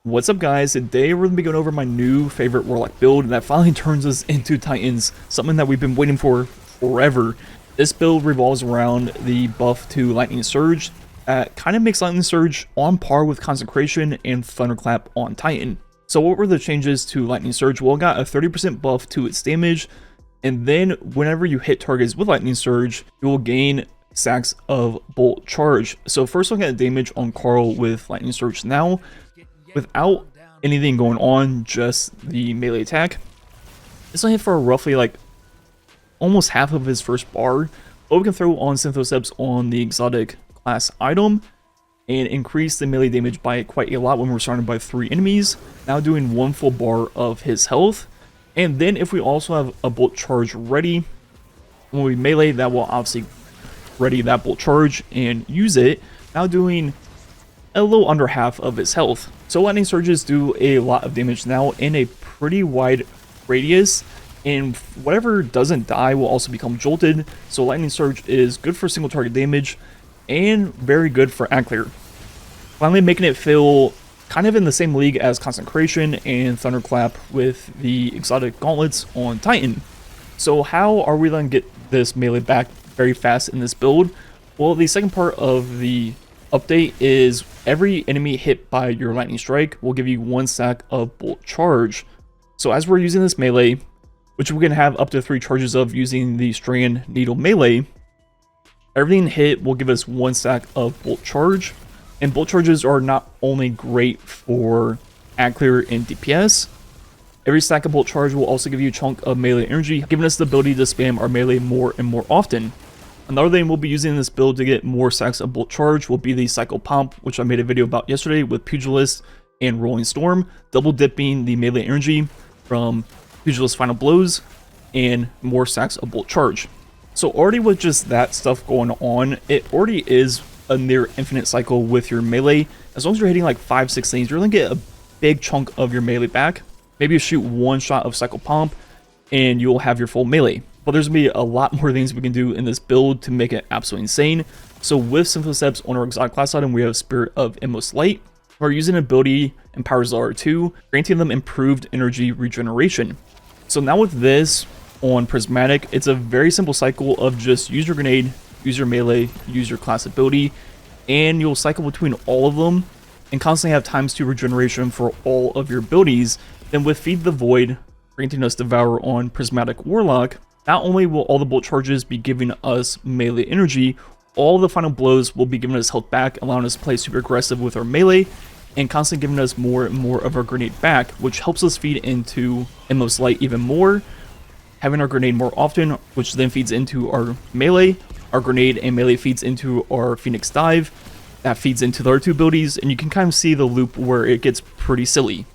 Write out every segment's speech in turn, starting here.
What's up, guys? Today we're going to be going over my new favorite Warlock build that finally turns us into Titans, something that we've been waiting for forever. This build revolves around the buff to Lightning Surge that kind of makes Lightning Surge on par with Consecration and Thunderclap on Titan. So what were the changes to Lightning Surge? Well, it got a 30% buff to its damage, and then whenever you hit targets with Lightning Surge, you will gain stacks of Bolt Charge. So first look at the damage on Carl with Lightning Surge now. Without anything going on, just the melee attack, it's only hit for roughly like almost half of his first bar, but we can throw on Synthoceps on the exotic class item and increase the melee damage by quite a lot when we're surrounded by 3 enemies, now doing 1 full bar of his health. And then if we also have a bolt charge ready, when we melee, that will obviously ready that bolt charge and use it, now doing a little under half of his health. So lightning surges do a lot of damage now in a pretty wide radius, and whatever doesn't die will also become jolted. So lightning surge is good for single target damage and very good for ag clear, finally making it feel kind of in the same league as Consecration and Thunderclap with the exotic gauntlets on Titan. So how are we going to get this melee back very fast in this build? Well, the second part of the update is every enemy hit by your lightning strike will give you 1 stack of bolt charge. So as we're using this melee, which we can have up to 3 charges of using the strand needle melee, everything hit will give us 1 stack of bolt charge. And bolt charges are not only great for ag clear and DPS, every stack of bolt charge will also give you a chunk of melee energy, giving us the ability to spam our melee more and more often. Another thing we'll be using in this build to get more stacks of bolt charge will be the cycle pump, which I made a video about yesterday with Pugilist and Rolling Storm, double dipping the melee energy from Pugilist final blows and more stacks of bolt charge. So already with just that stuff going on, it already is a near infinite cycle with your melee. As long as you're hitting like 5-6 things, you're gonna get a big chunk of your melee back. Maybe you shoot 1 shot of cycle pump and you'll have your full melee. But there's going to be a lot more things we can do in this build to make it absolutely insane. So with Synthoceps on our exotic class item, we have Spirit of Endless Light. We're using an ability Empowers R2, granting them improved energy regeneration. So now with this on Prismatic, it's a very simple cycle of just use your grenade, use your melee, use your class ability, and you'll cycle between all of them and constantly have ×2 regeneration for all of your abilities. Then with Feed the Void, granting us Devour on Prismatic Warlock, not only will all the bolt charges be giving us melee energy, all the final blows will be giving us health back, allowing us to play super aggressive with our melee, and constantly giving us more and more of our grenade back, which helps us feed into Endless Light even more, having our grenade more often, which then feeds into our melee. Our grenade and melee feeds into our Phoenix Dive, that feeds into the other 2 abilities, and you can kind of see the loop where it gets pretty silly.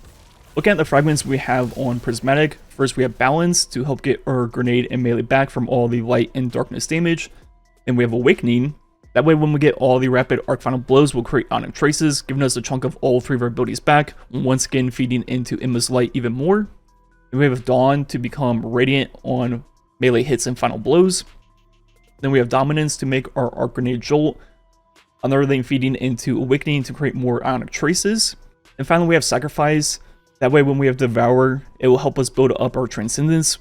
Looking at the fragments we have on Prismatic, first we have Balance to help get our grenade and melee back from all the light and darkness damage. Then we have Awakening. That way when we get all the rapid arc final blows, we'll create Ionic Traces, giving us a chunk of all 3 of our abilities back, once again feeding into Endless Light even more. Then we have Dawn to become Radiant on melee hits and final blows. Then we have Dominance to make our Arc Grenade Jolt, another thing feeding into Awakening to create more Ionic Traces. And finally we have Sacrifice. That way when we have Devour, it will help us build up our Transcendence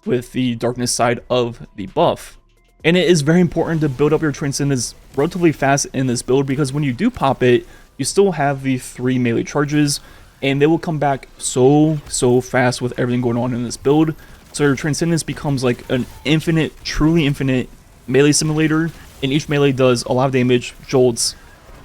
with the darkness side of the buff. And it is very important to build up your Transcendence relatively fast in this build, because when you do pop it, you still have the 3 melee charges, and they will come back so fast with everything going on in this build. So your Transcendence becomes like an infinite, truly infinite melee simulator, and each melee does a lot of damage, jolts,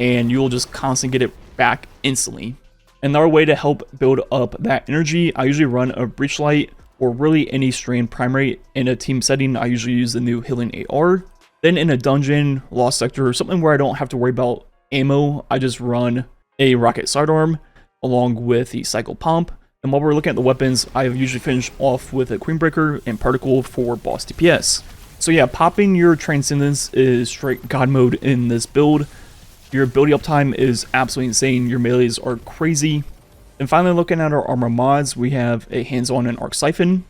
and you will just constantly get it back instantly. Another way to help build up that energy, I usually run a Breach Light or really any strand primary. In a team setting, I usually use the new Healing AR. Then in a dungeon, Lost Sector, or something where I don't have to worry about ammo, I just run a Rocket Sidearm along with the Cycle Pump. And while we're looking at the weapons, I usually finish off with a Queenbreaker and Particle for boss DPS. So yeah, popping your Transcendence is straight God mode in this build. Your ability uptime is absolutely insane. Your melees are crazy. And finally, looking at our armor mods, we have a hands-on and arc siphon.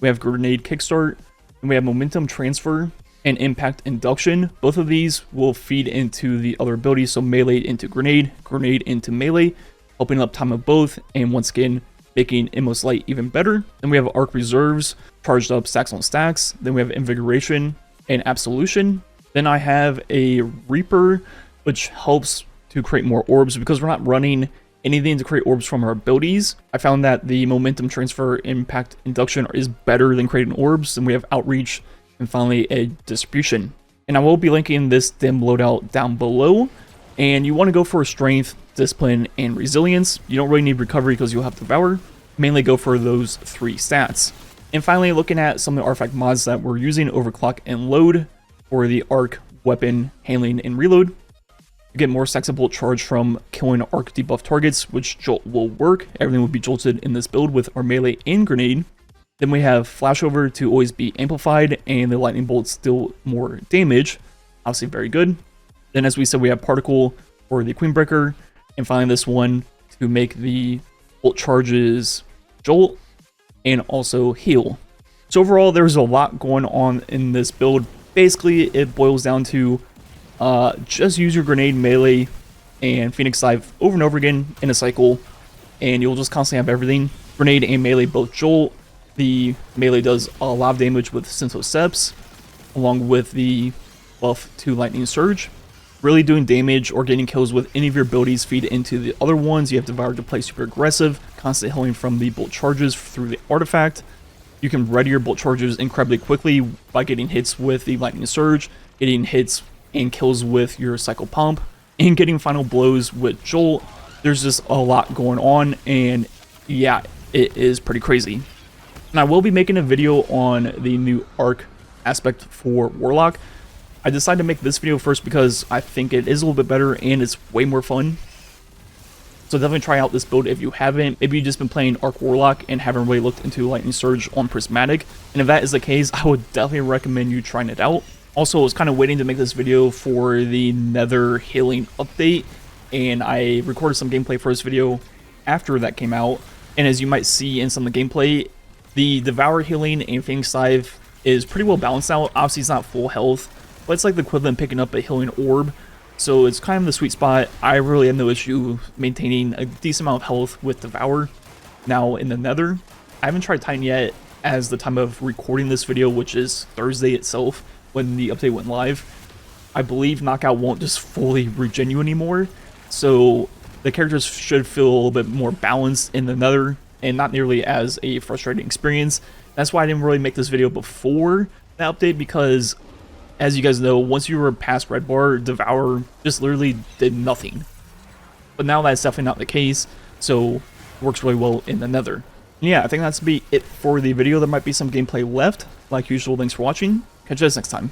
We have grenade kickstart, and we have momentum transfer and impact induction. Both of these will feed into the other abilities, so melee into grenade, grenade into melee, opening up time of both, and once again, making Inmost Light even better. Then we have Arc Reserves, charged up stacks on stacks. Then we have Invigoration and Absolution. Then I have a Reaper, which helps to create more orbs because we're not running anything to create orbs from our abilities. I found that the Momentum Transfer Impact Induction is better than creating orbs. Then we have Outreach, and finally a Distribution. And I will be linking this dim loadout down below. And you want to go for Strength, Discipline, and Resilience. You don't really need Recovery because you'll have Devour. Mainly go for those 3 stats. And finally, looking at some of the artifact mods that we're using, Overclock and Load for the Arc, Weapon, Handling, and Reload. You get more stacks of Bolt Charge from killing Arc debuff targets, which Jolt will work. Everything will be jolted in this build with our Melee and Grenade. Then we have Flashover to always be amplified, and the Lightning Bolt's still more damage. Obviously very good. Then as we said, we have Particle for the Queenbreaker, and finally this one to make the Bolt Charges Jolt and also heal. So overall, there's a lot going on in this build. Basically, it boils down to just use your Grenade, Melee, and Phoenix Dive over and over again in a cycle, and you'll just constantly have everything. Grenade and Melee both Jolt. The Melee does a lot of damage with Synthoceps, along with the buff to Lightning Surge. Really doing damage or getting kills with any of your abilities feed into the other ones. You have Devour to play super aggressive, constant healing from the Bolt Charges through the artifact. You can ready your Bolt Charges incredibly quickly by getting hits with the Lightning Surge, getting hits and kills with your Cycle Pump, and getting final blows with Jolt. There's just a lot going on, and yeah, it is pretty crazy. And I will be making a video on the new Arc aspect for Warlock. I decided to make this video first because I think it is a little bit better and it's way more fun. So definitely try out this build if you haven't. Maybe you've just been playing Arc Warlock and haven't really looked into Lightning Surge on Prismatic. And if that is the case, I would definitely recommend you trying it out. Also, I was kind of waiting to make this video for the Nether Healing update, and I recorded some gameplay for this video after that came out. And as you might see in some of the gameplay, the Devour Healing and Phoenix Dive is pretty well balanced out. Obviously, it's not full health, but it's like the equivalent of picking up a healing orb. So it's kind of the sweet spot. I really have no issue maintaining a decent amount of health with Devour. Now in the Nether, I haven't tried Titan yet as the time of recording this video, which is Thursday itself when the update went live. I believe Knockout won't just fully regen you anymore. So the characters should feel a little bit more balanced in the Nether and not nearly as a frustrating experience. That's why I didn't really make this video before the update, because as you guys know, once you were past Red Bar, Devour just literally did nothing. But now that's definitely not the case, so it works really well in the Nether. And yeah, I think that's be it for the video. There might be some gameplay left. Like usual, thanks for watching. Catch you guys next time.